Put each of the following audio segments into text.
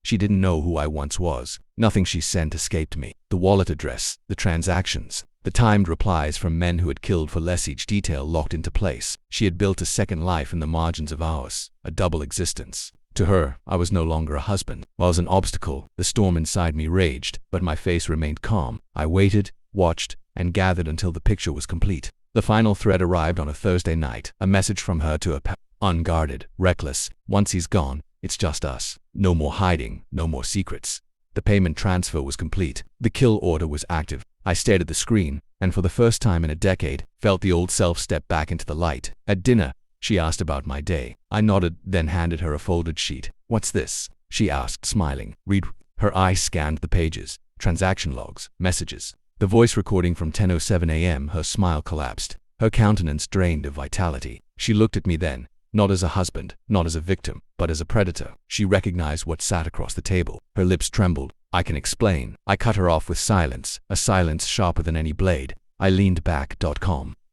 She didn't know who I once was. Nothing she sent escaped me. The wallet address, the transactions, the timed replies from men who had killed for less, each detail locked into place. She had built a second life in the margins of ours, a double existence. To her, I was no longer a husband. I was an obstacle. The storm inside me raged, but my face remained calm. I waited, watched, and gathered until the picture was complete. The final thread arrived on a Thursday night, a message from her to a unguarded, reckless. Once he's gone, it's just us. No more hiding, no more secrets. The payment transfer was complete. The kill order was active. I stared at the screen, and for the first time in a decade, felt the old self step back into the light. At dinner, she asked about my day. I nodded, then handed her a folded sheet. "What's this?" she asked, smiling. "Read." Her eyes scanned the pages. Transaction logs, messages. The voice recording from 10:07 a.m. Her smile collapsed. Her countenance drained of vitality. She looked at me then, not as a husband, not as a victim, but as a predator. She recognized what sat across the table. Her lips trembled. "I can explain." I cut her off with silence, a silence sharper than any blade. I leaned back.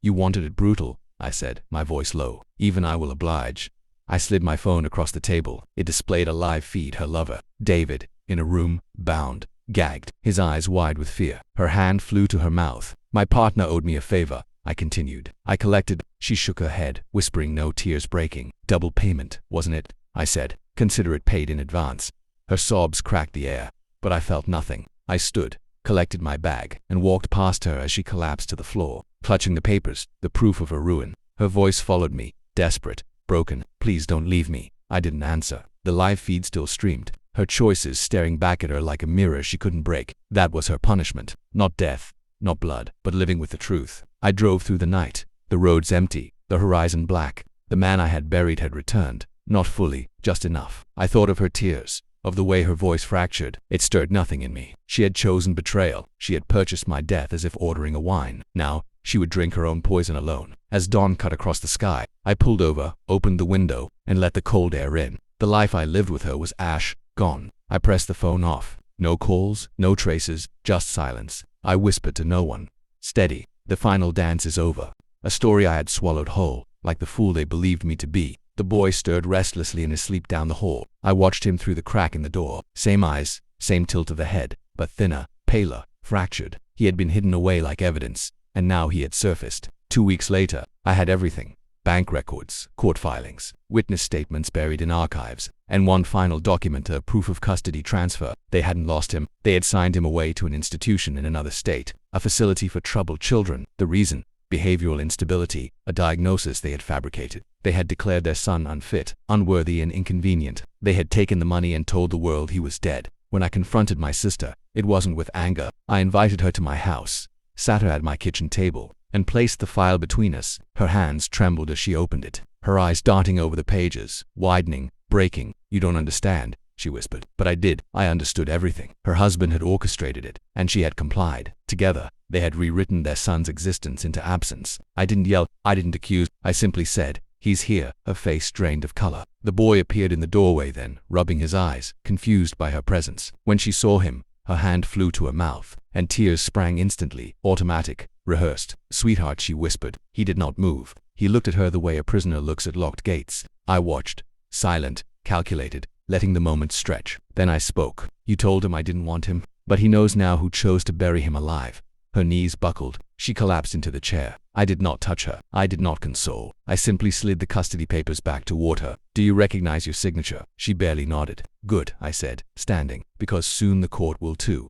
"You wanted it brutal," I said, my voice low. "Even I will oblige." I slid my phone across the table. It displayed a live feed. Her lover, David, in a room, bound, gagged, his eyes wide with fear. Her hand flew to her mouth. "My partner owed me a favor," I continued. "I collected." She shook her head, whispering, no tears breaking. "Double payment, wasn't it?" I said. "Consider it paid in advance." Her sobs cracked the air, but I felt nothing. I stood, collected my bag, and walked past her as she collapsed to the floor, clutching the papers, the proof of her ruin. Her voice followed me, desperate, broken. "Please don't leave me." I didn't answer. The live feed still streamed, her choices staring back at her like a mirror she couldn't break. That was her punishment. Not death, not blood, but living with the truth. I drove through the night. The roads empty, the horizon black. The man I had buried had returned. Not fully, just enough. I thought of her tears, of the way her voice fractured. It stirred nothing in me. She had chosen betrayal. She had purchased my death as if ordering a wine. Now, she would drink her own poison alone. As dawn cut across the sky, I pulled over, opened the window, and let the cold air in. The life I lived with her was ash, gone. I pressed the phone off. No calls, no traces, just silence. I whispered to no one. "Steady. The final dance is over." A story I had swallowed whole, like the fool they believed me to be. The boy stirred restlessly in his sleep down the hall. I watched him through the crack in the door. Same eyes, same tilt of the head, but thinner, paler, fractured. He had been hidden away like evidence, and now he had surfaced. 2 weeks later, I had everything. Bank records, court filings, witness statements buried in archives, and one final document, a proof of custody transfer. They hadn't lost him. They had signed him away to an institution in another state, a facility for troubled children. The reason? Behavioral instability, a diagnosis they had fabricated. They had declared their son unfit, unworthy, and inconvenient. They had taken the money and told the world he was dead. When I confronted my sister, it wasn't with anger. I invited her to my house, sat her at my kitchen table, and placed the file between us. Her hands trembled as she opened it, her eyes darting over the pages, widening, breaking. "You don't understand," she whispered. But I did. I understood everything. Her husband had orchestrated it, and she had complied. Together, they had rewritten their son's existence into absence. I didn't yell. I didn't accuse. I simply said, "He's here." Her face drained of color. The boy appeared in the doorway then, rubbing his eyes, confused by her presence. When she saw him, her hand flew to her mouth, and tears sprang instantly, automatic, rehearsed. "Sweetheart," she whispered. He did not move. He looked at her the way a prisoner looks at locked gates. I watched, silent, calculated, letting the moment stretch. Then I spoke. "You told him I didn't want him, but he knows now who chose to bury him alive." Her knees buckled. She collapsed into the chair. I did not touch her. I did not console. I simply slid the custody papers back toward her. "Do you recognize your signature?" She barely nodded. "Good," I said, standing, "because soon the court will too."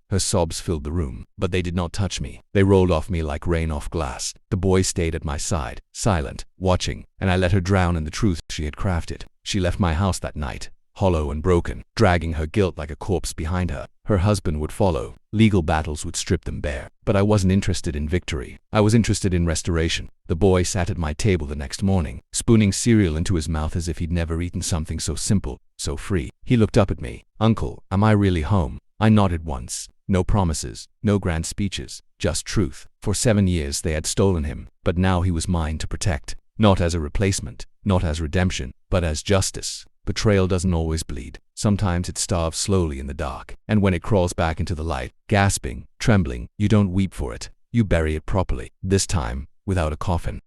Her sobs filled the room, but they did not touch me. They rolled off me like rain off glass. The boy stayed at my side, silent, watching, and I let her drown in the truth she had crafted. She left my house that night, hollow and broken, dragging her guilt like a corpse behind her. Her husband would follow. Legal battles would strip them bare. But I wasn't interested in victory. I was interested in restoration. The boy sat at my table the next morning, spooning cereal into his mouth as if he'd never eaten something so simple, so free. He looked up at me. "Uncle, am I really home?" I nodded once. No promises, no grand speeches, just truth. For 7 years they had stolen him, but now he was mine to protect. Not as a replacement, not as redemption, but as justice. Betrayal doesn't always bleed. Sometimes it starves slowly in the dark, and when it crawls back into the light, gasping, trembling, you don't weep for it. You bury it properly. This time, without a coffin.